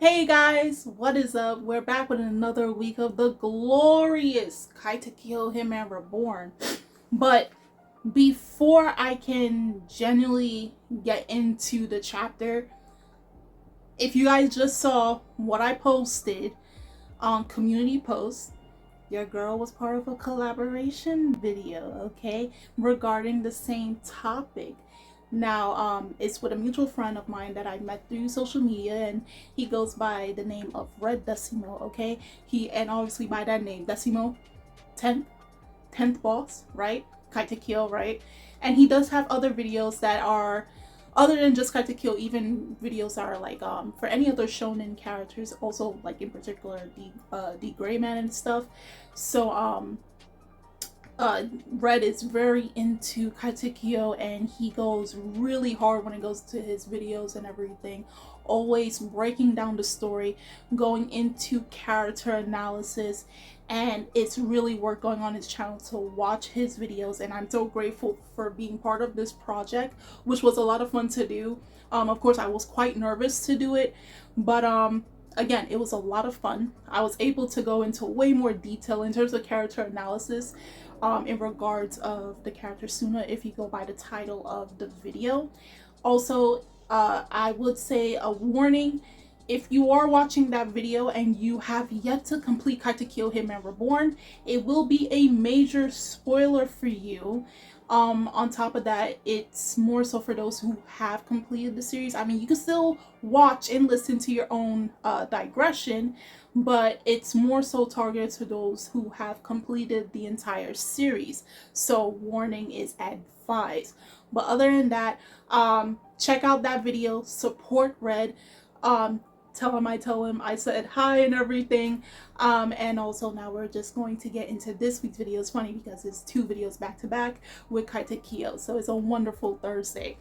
Hey guys, what is up? We're back with another week of the glorious Katekyo Hitman REBORN. But before I can genuinely get into the chapter, if you guys just saw what I posted on community post, your girl was part of a collaboration video, okay, regarding the same topic. Now, it's with a mutual friend of mine that I met through social media, and he goes by the name of Red Decimo, okay? And obviously by that name, Decimo, 10th boss, right? Katekyo, right? And he does have other videos that are, other than just Katekyo, even videos are like, for any other shonen characters, also like in particular, the Gray Man and stuff. So, Red is very into Katekyo, and he goes really hard when it goes to his videos and everything, always breaking down the story, going into character analysis, and it's really worth going on his channel to watch his videos. And I'm so grateful for being part of this project, which was a lot of fun to do. Of course, I was quite nervous to do it, but again, it was a lot of fun. I was able to go into way more detail in terms of character analysis in regards of the character Suna, if you go by the title of the video. Also, I would say a warning: if you are watching that video and you have yet to complete Katekyo Hitman REBORN, it will be a major spoiler for you. On top of that, it's more so for those who have completed the series. I mean, you can still watch and listen to your own digression, but it's more so targeted to those who have completed the entire series. So warning is advised. But other than that, check out that video, support Red, tell him I said hi and everything. And also now we're just going to get into this week's video. It's funny because it's two videos back to back with Katekyo, so it's a wonderful Thursday.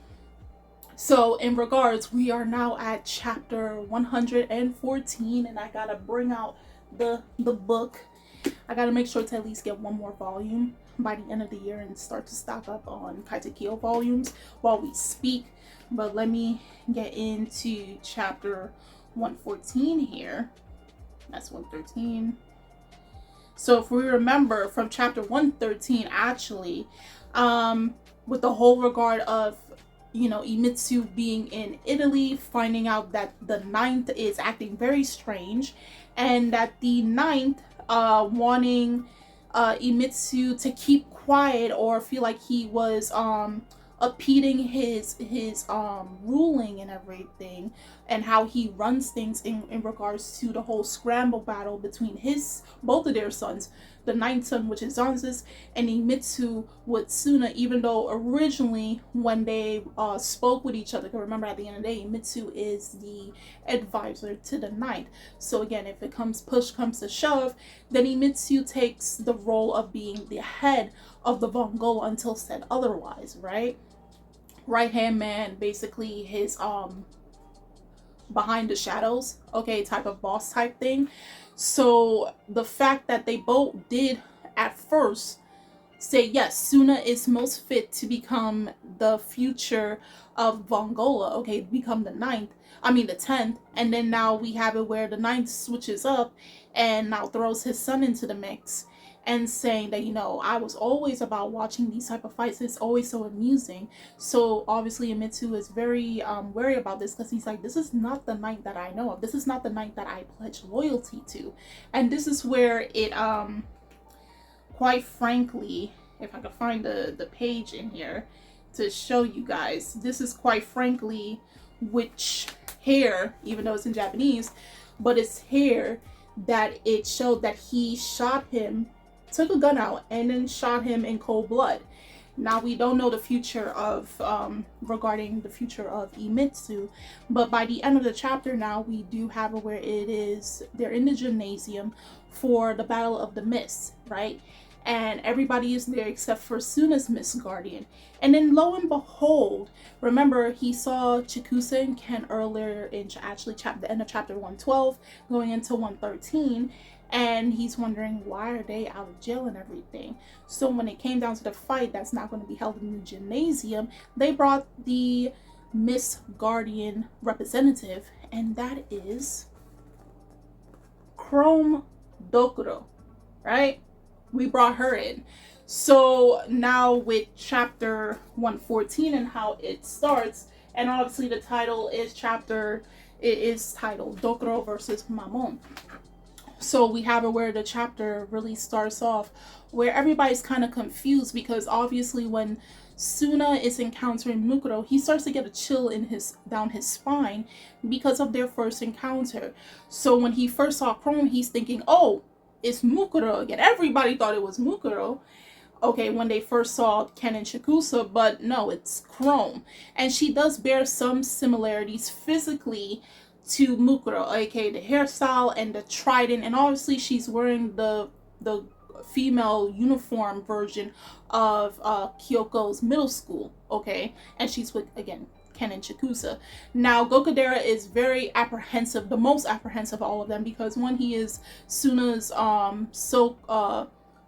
So in regards, we are now at chapter 114, and I gotta bring out the book. I gotta make sure to at least get one more volume by the end of the year and start to stock up on Katekyo volumes while we speak. But let me get into chapter 114 here. That's 113. So if we remember from chapter 113, actually, with the whole regard of, Imitsu being in Italy, finding out that the ninth is acting very strange, and that the ninth wanting Imitsu to keep quiet or feel like he was impeding his ruling and everything, and how he runs things in regards to the whole scramble battle between both of their sons, the ninth son, which is Zanzis, and Imitsu with Suna. Even though originally when they spoke with each other, because remember at the end of the day, Imitsu is the advisor to the ninth. So again, if push comes to shove, then Imitsu takes the role of being the head of the Vongola until said otherwise, right? Right hand man, basically his behind the shadows, okay, type of boss type thing. So the fact that they both did at first say yes, Suna is most fit to become the future of Vongola, okay, become the 10th, and then now we have it where the 9th switches up and now throws his son into the mix and saying that, I was always about watching these type of fights. It's always so amusing. So obviously Imitsu is very wary about this, because he's like, this is not the knight that I know of. This is not the knight that I pledge loyalty to. And this is where it quite frankly, if I could find the page in here to show you guys, this is quite frankly which hair, even though it's in Japanese, but it's hair that it showed that he shot him, took a gun out, and then shot him in cold blood. Now we don't know the future of regarding the future of Imitsu, but by the end of the chapter now we do have it where it is they're in the gymnasium for the Battle of the Mist, right? And everybody is there except for Suna's Mist Guardian. And then lo and behold, remember he saw Chikusa and Ken earlier in the end of chapter 112 going into 113, and he's wondering why are they out of jail and everything. So when it came down to the fight that's not going to be held in the gymnasium, they brought the Mist Guardian representative, and that is Chrome Dokuro, right? We brought her in. So now with chapter 114 and how it starts, and obviously the title is titled Dokuro versus Mammon. So we have it where the chapter really starts off where everybody's kind of confused, because obviously when Suna is encountering Mukuro, he starts to get a chill down his spine because of their first encounter. So when he first saw Chrome, he's thinking, oh, it's Mukuro again. Everybody thought it was Mukuro. Okay, when they first saw Ken and Chikusa, but no, it's Chrome. And she does bear some similarities physically to Mukuro, aka the hairstyle and the trident, and obviously she's wearing the female uniform version of Kyoko's middle school, okay? And she's with, again, Ken and Chikusa. Now, Gokudera is very apprehensive, the most apprehensive of all of them, because one, he is Suna's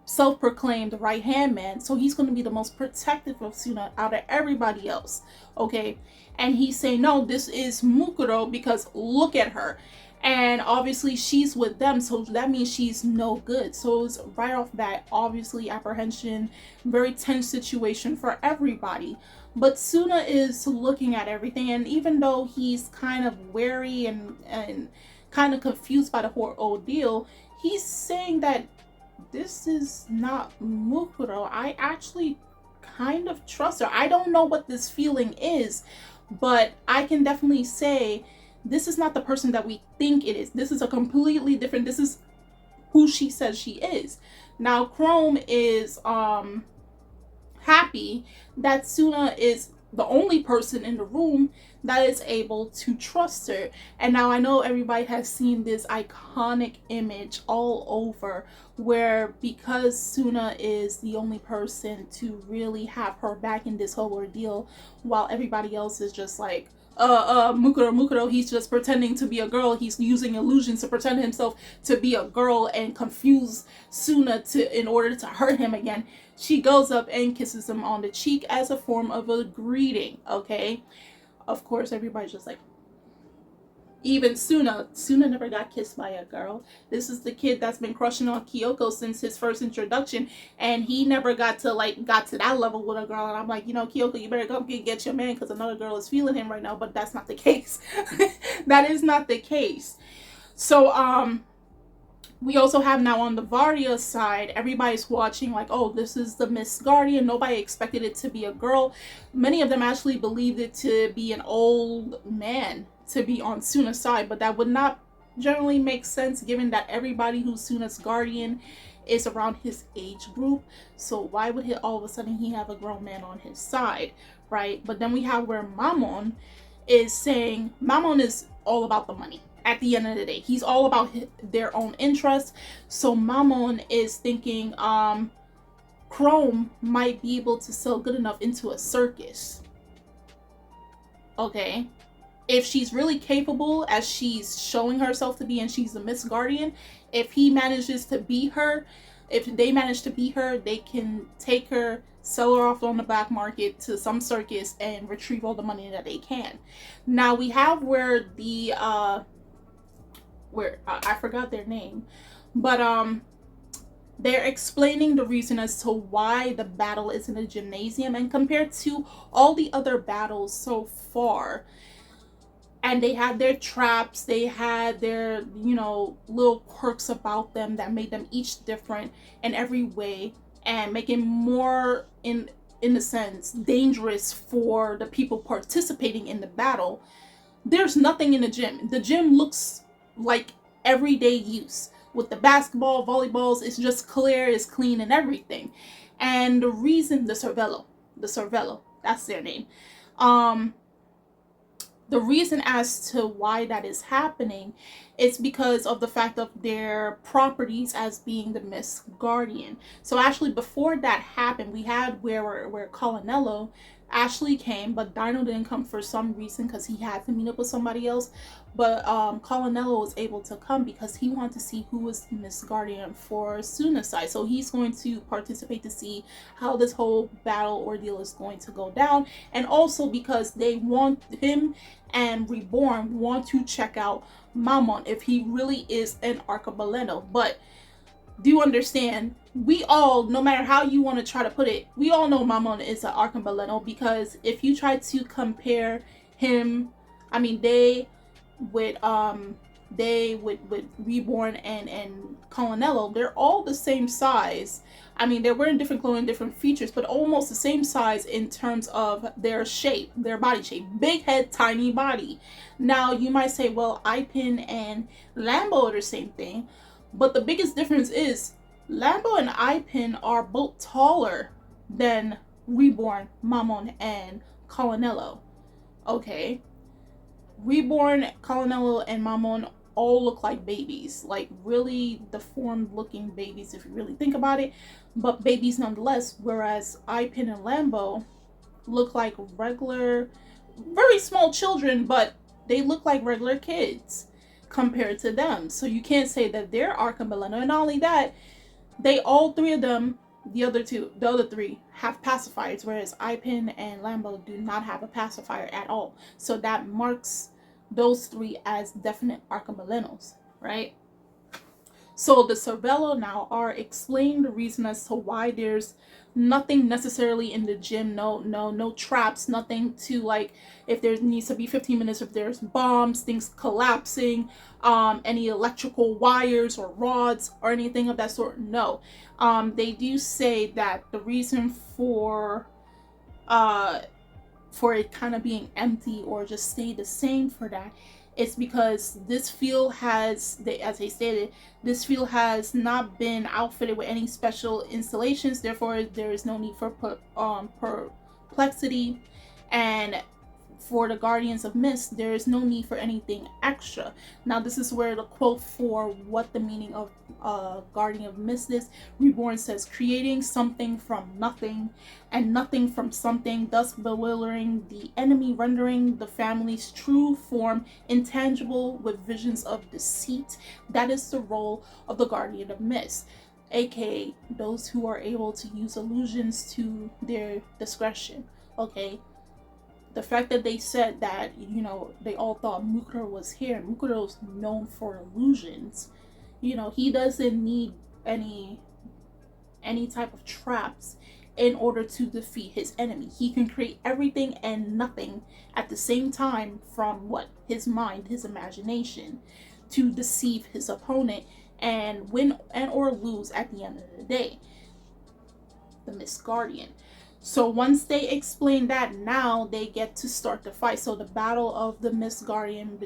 self-proclaimed right-hand man, so he's going to be the most protective of Suna out of everybody else, okay? And he's saying, no, this is Mukuro because look at her. And obviously she's with them, so that means she's no good. So it's right off bat, obviously apprehension, very tense situation for everybody. But Suna is looking at everything, and even though he's kind of wary and kind of confused by the whole ordeal, he's saying that this is not Mukuro. I actually kind of trust her. I don't know what this feeling is, but I can definitely say this is not the person that we think it is. This is a completely different, this is who she says she is. Now, Chrome is happy that Suna is the only person in the room that is able to trust her. And now I know everybody has seen this iconic image all over where, because Suna is the only person to really have her back in this whole ordeal, while everybody else is just like, Mukuro, he's just pretending to be a girl. He's using illusions to pretend himself to be a girl and confuse Suna in order to hurt him again. She goes up and kisses him on the cheek as a form of a greeting, okay? Of course, everybody's just like, even Suna never got kissed by a girl. This is the kid that's been crushing on Kyoko since his first introduction, and he never got to that level with a girl. And I'm like, Kyoko, you better go get your man, because another girl is feeling him right now. But that's not the case. That is not the case. So we also have now on the Vardia side, everybody's watching like, oh, this is the Miss Guardian. Nobody expected it to be a girl. Many of them actually believed it to be an old man to be on Suna's side, but that would not generally make sense given that everybody who's Suna's guardian is around his age group. So why would he all of a sudden he have a grown man on his side, right? But then we have where Mammon is saying, Mammon is all about the money. At the end of the day, he's all about their own interests. So Mammon is thinking Chrome might be able to sell good enough into a circus. Okay, if she's really capable as she's showing herself to be, and she's the Miss Guardian, if he manages to beat her, if they manage to beat her, they can take her, sell her off on the black market to some circus and retrieve all the money that they can. Now we have where the I forgot their name, but they're explaining the reason as to why the battle is in a gymnasium, and compared to all the other battles so far, and they had their traps, they had their little quirks about them that made them each different in every way, and making more in a sense dangerous for the people participating in the battle. There's nothing in the gym. The gym looks like everyday use with the basketball, volleyballs. It's just clear, it's clean, and everything. And the reason, the Cervello, that's their name. The reason as to why that is happening is because of the fact of their properties as being the Miss Guardian. So actually before that happened, we had where Colonello Ashley came, but Dino didn't come for some reason because he had to meet up with somebody else. But Colonello was able to come because he wanted to see who was Miss Guardian for Suna's side. So he's going to participate to see how this whole battle ordeal is going to go down. And also because they want him and Reborn want to check out Mammon if he really is an archibaldino. But do understand, we all, no matter how you want to try to put it, we all know Mammon is an archibaldino, because if you try to compare him, I mean, they with Reborn and Colonello, they're all the same size. I mean, they're wearing different clothing, different features, but almost the same size in terms of their shape, their body shape. Big head, tiny body. Now, you might say, well, Ipin and Lambo are the same thing, but the biggest difference is Lambo and Ipin are both taller than Reborn, Mammon, and Colonello. Okay? Reborn, Colonello, and Mammon all look like babies, like really deformed looking babies if you really think about it, but babies nonetheless, whereas Ipin and Lambo look like regular, very small children, but they look like regular kids compared to them. So you can't say that they're archibaldino. And not only that, they, all three of them, the other three have pacifiers, whereas Ipin and Lambo do not have a pacifier at all. So that marks those three as definite archibaldinos, right? So the Cervello now are explaining the reason as to why there's nothing necessarily in the gym, no traps, nothing to, like, if there needs to be 15 minutes, if there's bombs, things collapsing, any electrical wires or rods or anything of that sort. No. They do say that the reason for it kind of being empty or just stay the same for that, it's because this field has, as they stated, this field has not been outfitted with any special installations. Therefore, there is no need for perplexity. And for the Guardians of Mist, there is no need for anything extra. Now, this is where the quote for what the meaning of Guardian of Mist is. Reborn says, creating something from nothing and nothing from something, thus bewildering the enemy, rendering the family's true form intangible with visions of deceit. That is the role of the Guardian of Mist, aka those who are able to use illusions to their discretion. Okay, the fact that they said that, you know, they all thought Mukuro was here. Mukuro's known for illusions. You know, he doesn't need any type of traps in order to defeat his enemy. He can create everything and nothing at the same time from what? His mind, his imagination, to deceive his opponent and win and or lose at the end of the day. The Mist Guardian. So once they explain that, now they get to start the fight. So the battle of the Mist Guardian,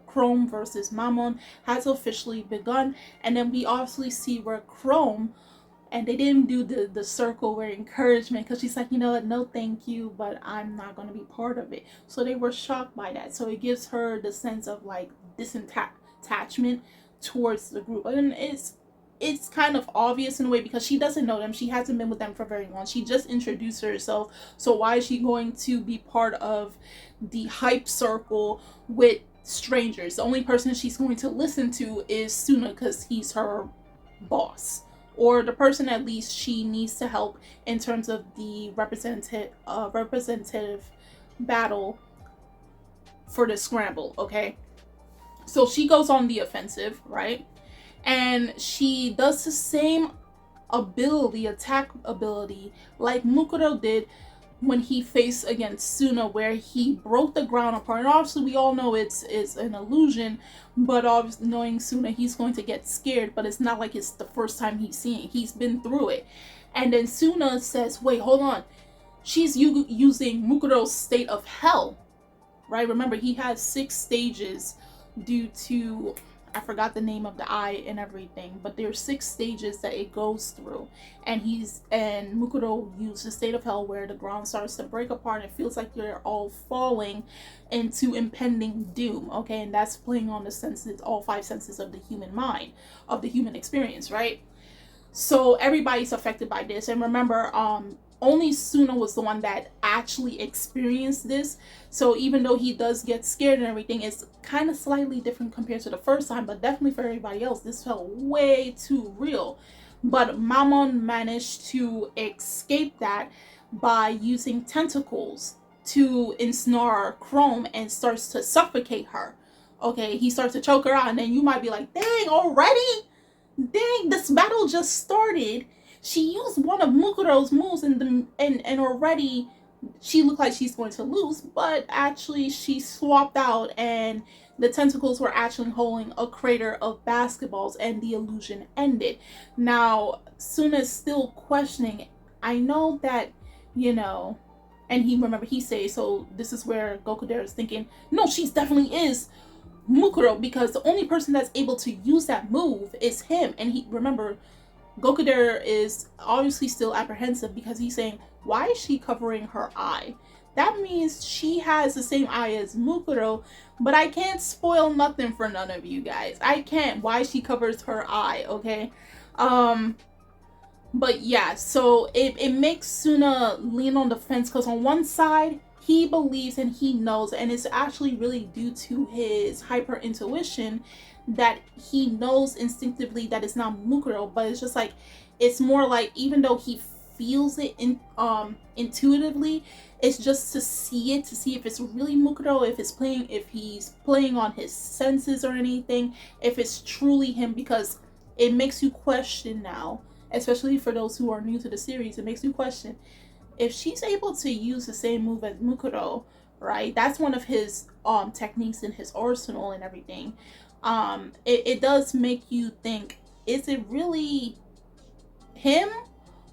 Chrome versus Mammon, has officially begun. And then we obviously see where Chrome, and they didn't do the circle where encouragement, because she's like, you know what, no thank you, but I'm not going to be part of it. So they were shocked by that. So it gives her the sense of like detachment towards the group. And it's kind of obvious in a way, because she doesn't know them. She hasn't been with them for very long. She just introduced herself. So why is she going to be part of the hype circle with strangers? The only person she's going to listen to is Suna, because he's her boss, or the person at least she needs to help in terms of the representative battle for the scramble. Okay, so she goes on the offensive, right? And she does the same attack ability, like Mukuro did when he faced against Suna, where he broke the ground apart. And obviously we all know it's an illusion, but obviously knowing Suna, he's going to get scared, but it's not like it's the first time he's seeing it. He's been through it. And then Suna says, wait, hold on. She's using Mukuro's state of hell, right? Remember, he has 6 stages due to, I forgot the name of the eye and everything, but there's 6 stages that it goes through, and Mukuro used the state of hell, where the ground starts to break apart and it feels like you're all falling into impending doom. Okay, and that's playing on the senses, all 5 senses of the human mind, of the human experience, right? So everybody's affected by this. And remember, only Suna was the one that actually experienced this. So even though he does get scared and everything, it's kind of slightly different compared to the first time, but definitely for everybody else, this felt way too real. But Mammon managed to escape that by using tentacles to ensnare Chrome and starts to suffocate her. Okay, he starts to choke her out, and then you might be like, dang, already? Dang, this battle just started. She used one of Mukuro's moves, and already she looked like she's going to lose, but actually she swapped out, and the tentacles were actually holding a crater of basketballs, and the illusion ended. Now, Suna's still questioning. I know that, you know, and he says, so this is where Gokudera is thinking, no, she definitely is Mukuro, because the only person that's able to use that move is him. And Gokudera is obviously still apprehensive, because he's saying, why is she covering her eye? That means she has the same eye as Mukuro, but I can't spoil nothing for none of you guys. I can't. Why she covers her eye, okay? But yeah, so it makes Suna lean on the fence, because on one side, he believes and he knows, and it's actually really due to his hyper intuition, that he knows instinctively that it's not Mukuro, but it's just like, it's more like, even though he feels it intuitively, it's just to see if it's really Mukuro, if he's playing on his senses or anything, if it's truly him, because it makes you question now, especially for those who are new to the series, it makes you question, if she's able to use the same move as Mukuro, right? That's one of his techniques in his arsenal and everything. It does make you think, is it really him,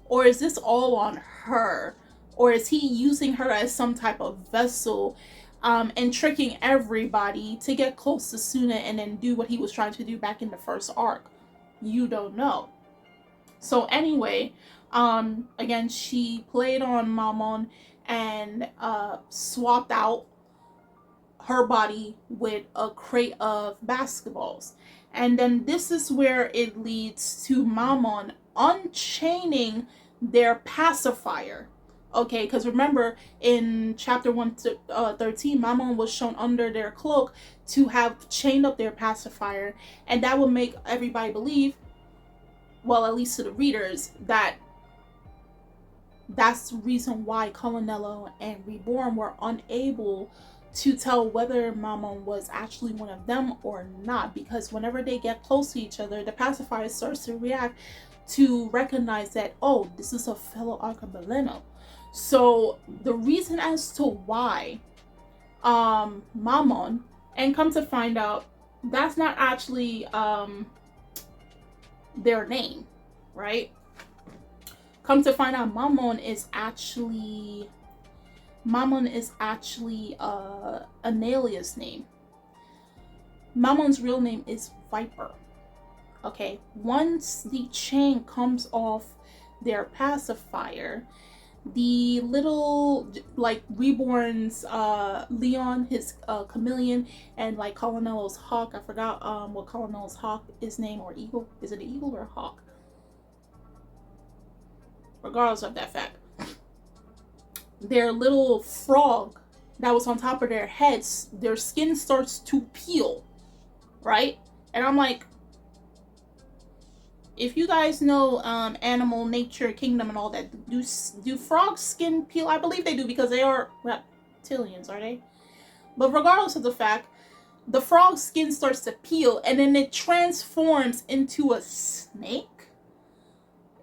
or is this all on her, or is he using her as some type of vessel, and tricking everybody to get close to Suna and then do what he was trying to do back in the first arc? You don't know. So anyway, again, she played on Mammon and swapped out her body with a crate of basketballs. And then this is where it leads to Mammon unchaining their pacifier. Okay, because remember, in chapter 113, Mammon was shown under their cloak to have chained up their pacifier, and that would make everybody believe, well, at least to the readers, that that's the reason why Colonello and Reborn were unable to tell whether Mammon was actually one of them or not, because whenever they get close to each other, the pacifier starts to react to recognize that, oh, this is a fellow Arcabaleno. So the reason as to why Mammon, and come to find out, that's not actually their name, right? Come to find out, Mammon is actually an alias name. Mammon's real name is Viper. Okay, once the chain comes off their pacifier, the little, like, Reborn's Leon, his chameleon, and like Colonel's hawk, I forgot what Colonel's hawk is named, or eagle. Is it an eagle or a hawk? Regardless of that fact, their little frog that was on top of their heads, their skin starts to peel, right? And I'm like, if you guys know animal nature kingdom and all that, do frogs skin peel? I believe they do, because they are reptilians, are they? But regardless of the fact, the frog's skin starts to peel, and then it transforms into a snake.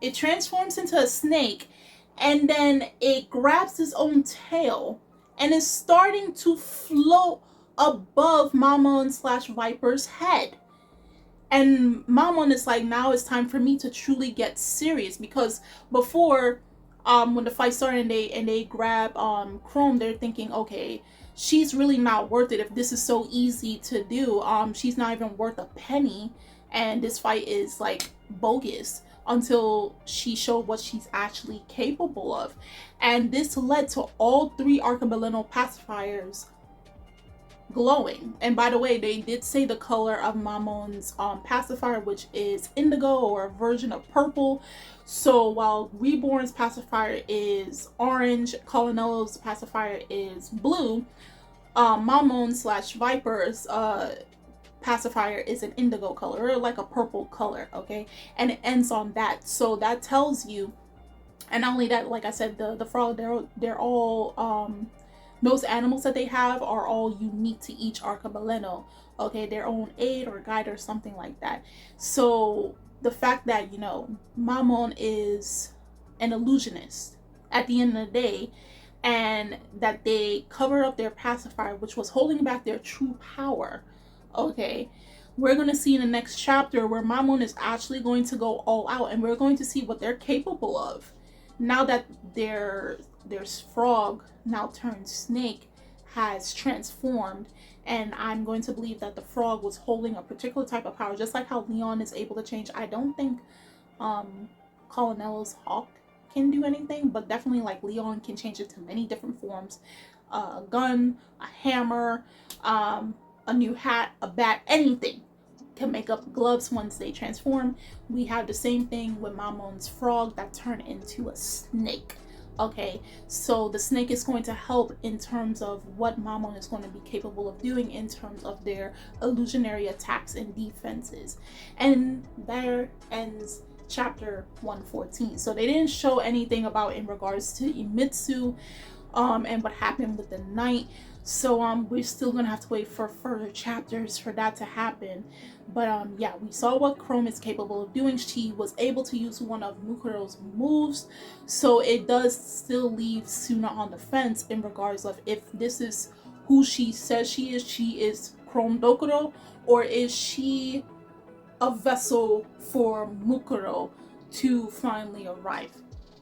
It transforms into a snake, and then it grabs its own tail and is starting to float above Mammon/Viper's head. And Mammon is like, now it's time for me to truly get serious, because before, when the fight started and they grab Chrome, they're thinking, okay, she's really not worth it if this is so easy to do. She's not even worth a penny, and this fight is like bogus, until she showed what she's actually capable of. And this led to all three Arcabaleno pacifiers glowing. And by the way, they did say the color of Mammon's pacifier, which is indigo, or a version of purple. So while Reborn's pacifier is orange, Colonello's pacifier is blue, Mammon/Viper's pacifier is an indigo color, or like a purple color, okay? And it ends on that. So that tells you, and not only that, like I said, the frog, they're all those animals that they have are all unique to each archipelago. Okay, their own aid or guide or something like that. So the fact that, you know, Mammon is an illusionist at the end of the day, and that they covered up their pacifier, which was holding back their true power. Okay, we're going to see in the next chapter where Mammon is actually going to go all out, and we're going to see what they're capable of now that their frog, now turned snake, has transformed. And I'm going to believe that the frog was holding a particular type of power, just like how Leon is able to change. I don't think Colonello's hawk can do anything, but definitely like Leon can change it to many different forms. A gun, a hammer, a new hat, a bat, anything can make up gloves once they transform. We have the same thing with Mammon's frog that turned into a snake. Okay, so the snake is going to help in terms of what Mammon is going to be capable of doing in terms of their illusionary attacks and defenses. And there ends chapter 114. So they didn't show anything about in regards to Imitsu and what happened with the knight. So we're still gonna have to wait for further chapters for that to happen. But yeah, we saw what Chrome is capable of doing. She was able to use one of Mukuro's moves, so it does still leave Suna on the fence in regards of if this is who she says she is Chrome Dokuro, or is she a vessel for Mukuro to finally arrive.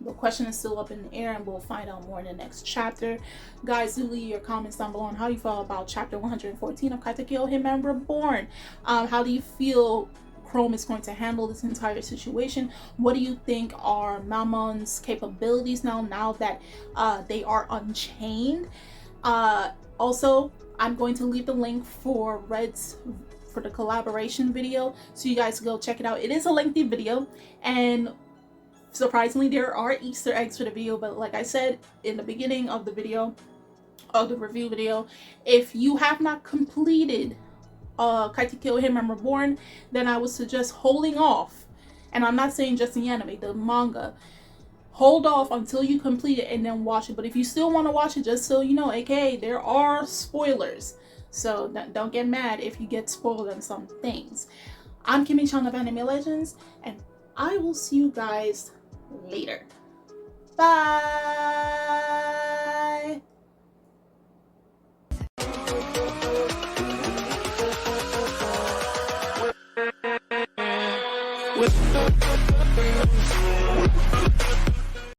The question is still up in the air, and we'll find out more in the next chapter. Guys, do leave your comments down below on how you felt about chapter 114 of Katekyo Hitman REBORN. How do you feel Chrome is going to handle this entire situation? What do you think are Mammon's capabilities now that they are unchained? Also, I'm going to leave the link for the collaboration video, so you guys go check it out. It is a lengthy video, and surprisingly there are Easter eggs for the video, but like I said in the beginning of the video, of the review video, if you have not completed Katekyo Hitman REBORN, then I would suggest holding off. And I'm not saying just the anime, the manga. Hold off until you complete it and then watch it. But if you still want to watch it, just so you know, aka there are spoilers, so don't get mad if you get spoiled on some things. I'm Kimmy-chan of Anime Legends, and I will see you guys later. Bye!